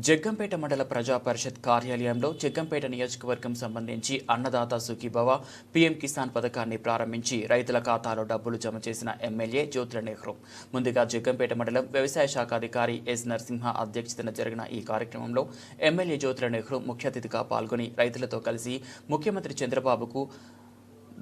జగ్గంపేట మండల ప్రజా పరిషత్ కార్యాలయంలో జగ్గంపేట నియోజకవర్గం సంబంధించి అన్నదాత సుఖీభవ పీఎం కిసాన్ పథకాన్ని ప్రారంభించి రైతుల ఖాతాలో డబ్బులు జమ చేసిన ఎమ్మెల్యే జ్యోతుల నెహ్రూ. ముందుగా జగ్గంపేట మండలం వ్యవసాయ శాఖ అధికారి ఎస్ నరసింహ అధ్యక్షతన జరిగిన ఈ కార్యక్రమంలో ఎమ్మెల్యే జ్యోతుల నెహ్రూ ముఖ్య అతిథిగా పాల్గొని రైతులతో కలిసి ముఖ్యమంత్రి చంద్రబాబుకు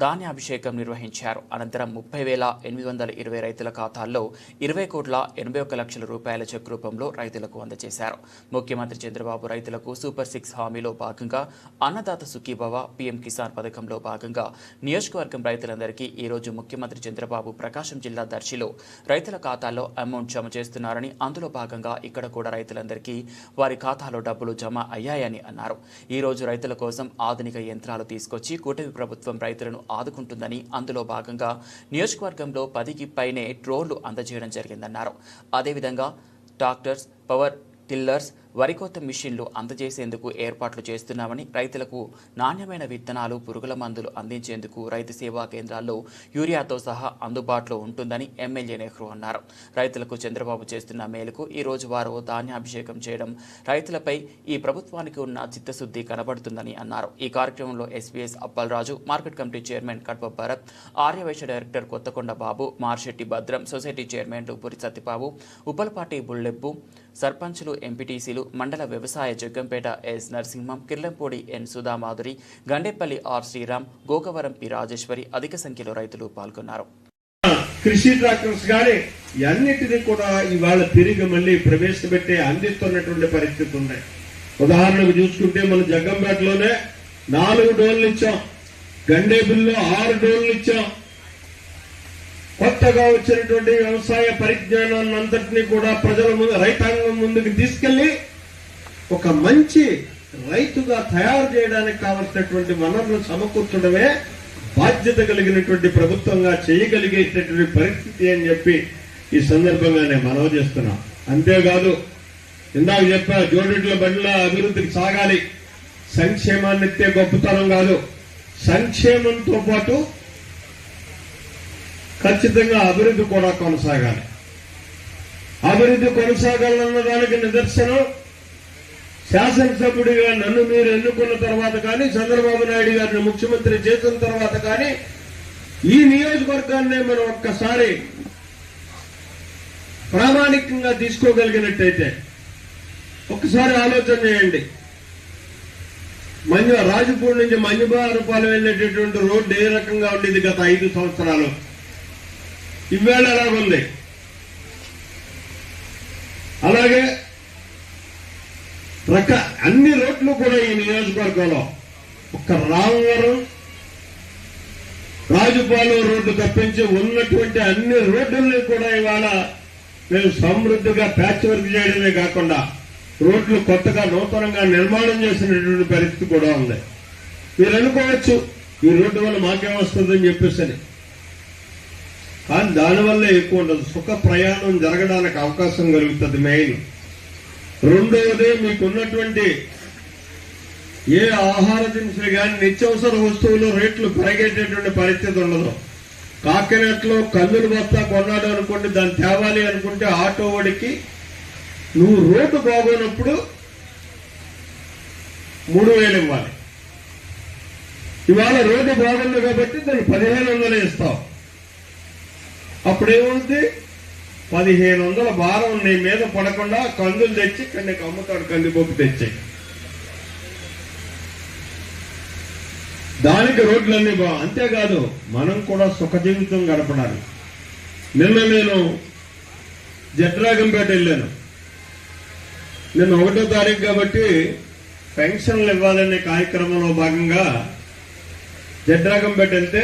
ధాన్యాభిషేకం నిర్వహించారు. అనంతరం 30,820 రైతుల ఖాతాల్లో 20,81,00,00,000 రూపాయల చెక్ రూపంలో రైతులకు అందజేశారు. ముఖ్యమంత్రి చంద్రబాబు రైతులకు సూపర్ 6 హామీలో భాగంగా అన్నదాత సుఖీభవ పీఎం కిసాన్ పథకంలో భాగంగా నియోజకవర్గం రైతులందరికీ ఈరోజు ముఖ్యమంత్రి చంద్రబాబు ప్రకాశం జిల్లా దర్శిలో రైతుల ఖాతాల్లో అమౌంట్ జమ చేస్తున్నారని, అందులో భాగంగా ఇక్కడ కూడా రైతులందరికీ వారి ఖాతాలో డబ్బులు జమ అయ్యాయని అన్నారు. ఈరోజు రైతుల కోసం ఆధునిక యంత్రాలు తీసుకొచ్చి కూటమి ప్రభుత్వం రైతులను ఆదుకుంటుందని, అందులో భాగంగా నియోజకవర్గంలో 10కి పైనే డ్రోన్లు అందజేయడం జరిగిందన్నారు. అదేవిధంగా ట్రాక్టర్స్, పవర్ టిల్లర్స్, వరికోత మిషన్లు అందజేసేందుకు ఏర్పాట్లు చేస్తున్నామని, రైతులకు నాణ్యమైన విత్తనాలు, పురుగుల మందులు అందించేందుకు రైతు సేవా కేంద్రాల్లో యూరియాతో సహా అందుబాటులో ఉంటుందని ఎమ్మెల్యే నెహ్రూ అన్నారు. రైతులకు చంద్రబాబు చేస్తున్న మేలుకు ఈరోజు వారు ధాన్యాభిషేకం చేయడం రైతులపై ఈ ప్రభుత్వానికి ఉన్న చిత్తశుద్ధి కనబడుతుందని అన్నారు. ఈ కార్యక్రమంలో SPS Appalaraju, market committee chairman Kadapa Bharat, Aryavaishya director Kothakonda Babu, Marshetti Bhadram, society chairman Puri Satyababu, Uppalapati Bullebbu, సర్పంచులు, ఎంపీటీసీలు, మండల వ్యవసాయ Jaggampeta S Narasimham, Kirlampudi N Sudhamadhuri, Gandepalli R Sriram, Gokavaram P Rajeswari అధిక సంఖ్యలో రైతులు పాల్గొన్నారు. కృషి ట్రాక్టర్స్ గానీ అన్నిటినీ కూడా ఇవాళ తిరిగి మళ్ళీ ప్రవేశపెట్టి అందిస్తున్నటువంటి పరిస్థితి ఉన్నాయి. ఉదాహరణకు చూసుకుంటే మనం జగ్గంపేటలోనే 4 డోన్లు ఇచ్చాం, గండేపల్లిలో 6 డోన్లు ఇచ్చాం. కొత్తగా వచ్చినటువంటి వ్యవసాయ పరిజ్ఞానాన్ని అంతటినీ కూడా ప్రజల ముందు, రైతాంగం ముందుకు తీసుకెళ్లి ఒక మంచి రైతుగా తయారు చేయడానికి కావలసినటువంటి వనరులు సమకూర్చడమే బాధ్యత కలిగినటువంటి ప్రభుత్వంగా చేయగలిగేటటువంటి పరిస్థితి అని చెప్పి ఈ సందర్భంగా నేను మనవి చేస్తున్నాం. అంతేకాదు, ఇందాక చెప్పా, జోడెడ్ల బండ్ల అభివృద్ధికి సాగాలి. సంక్షేమాన్ని ఎత్తే గొప్పతనం కాదు, సంక్షేమంతో పాటు ఖచ్చితంగా అభివృద్ధి కూడా కొనసాగాలి. అభివృద్ధి కొనసాగాలన్న దానికి నిదర్శనం శాసనసభ్యుడిగా నన్ను మీరు ఎన్నుకున్న తర్వాత కానీ, చంద్రబాబు నాయుడు గారిని ముఖ్యమంత్రి చేసిన తర్వాత కానీ, ఈ నియోజకవర్గాన్ని మనం ఒక్కసారి ప్రామాణికంగా తీసుకోగలిగినట్టయితే ఒక్కసారి ఆలోచన చేయండి. రాజపూడి నుంచి మన్యుబారపాలెం వెళ్ళేటటువంటి రోడ్డు ఏ రకంగా ఉండేది గత 5 సంవత్సరాలు, ఇవాళ ఎలాగుంది? అలాగే అన్ని రోడ్లు కూడా ఈ నియోజకవర్గంలో ఒక్క రామవరం, రాజుపాలెం రోడ్డు తప్పించి ఉన్నటువంటి అన్ని రోడ్డుల్ని కూడా ఇవాళ మేము సమృద్ధిగా ప్యాచ్ వర్క్ చేయడమే కాకుండా రోడ్లు కొత్తగా నూతనంగా నిర్మాణం చేసినటువంటి పరిస్థితి కూడా ఉంది. మీరు అనుకోవచ్చు, ఈ రోడ్డు వల్ల మాకేమొస్తుందని చెప్పేసి, కానీ దానివల్ల ఎక్కువ ఉండదు. సుఖ ప్రయాణం జరగడానికి అవకాశం కలుగుతుంది మెయిన్. రెండవది, మీకున్నటువంటి ఏ ఆహార దినుసులు కానీ నిత్యావసర వస్తువులు రేట్లు పెరిగేటటువంటి పరిస్థితి ఉండదు. కాకినాడలో కందులు బస్తా కొన్నాడు అనుకోండి, దాన్ని తేవాలి అనుకుంటే ఆటో వాడికి నువ్వు రోడ్డు బాగోనప్పుడు 3,000 ఇవ్వాలి. ఇవాళ రోడ్డు బాగుంది కాబట్టి దాన్ని 1,500 ఇస్తావు. అప్పుడేమవుతుంది? 1,500 భారం నీ మీద పడకుండా కందులు తెచ్చి నీకు అమ్ముతాడు, కందిపప్పు తెచ్చి. దానికి రోడ్లన్నీ అంతేకాదు, మనం కూడా సుఖ జీవితం గడపడాలి. నిన్న నేను జడ్రాగంపేట వెళ్ళాను. నిన్న 1వ తారీఖు కాబట్టి పెన్షన్లు ఇవ్వాలనే కార్యక్రమంలో భాగంగా జడ్రాగంపేట వెళ్తే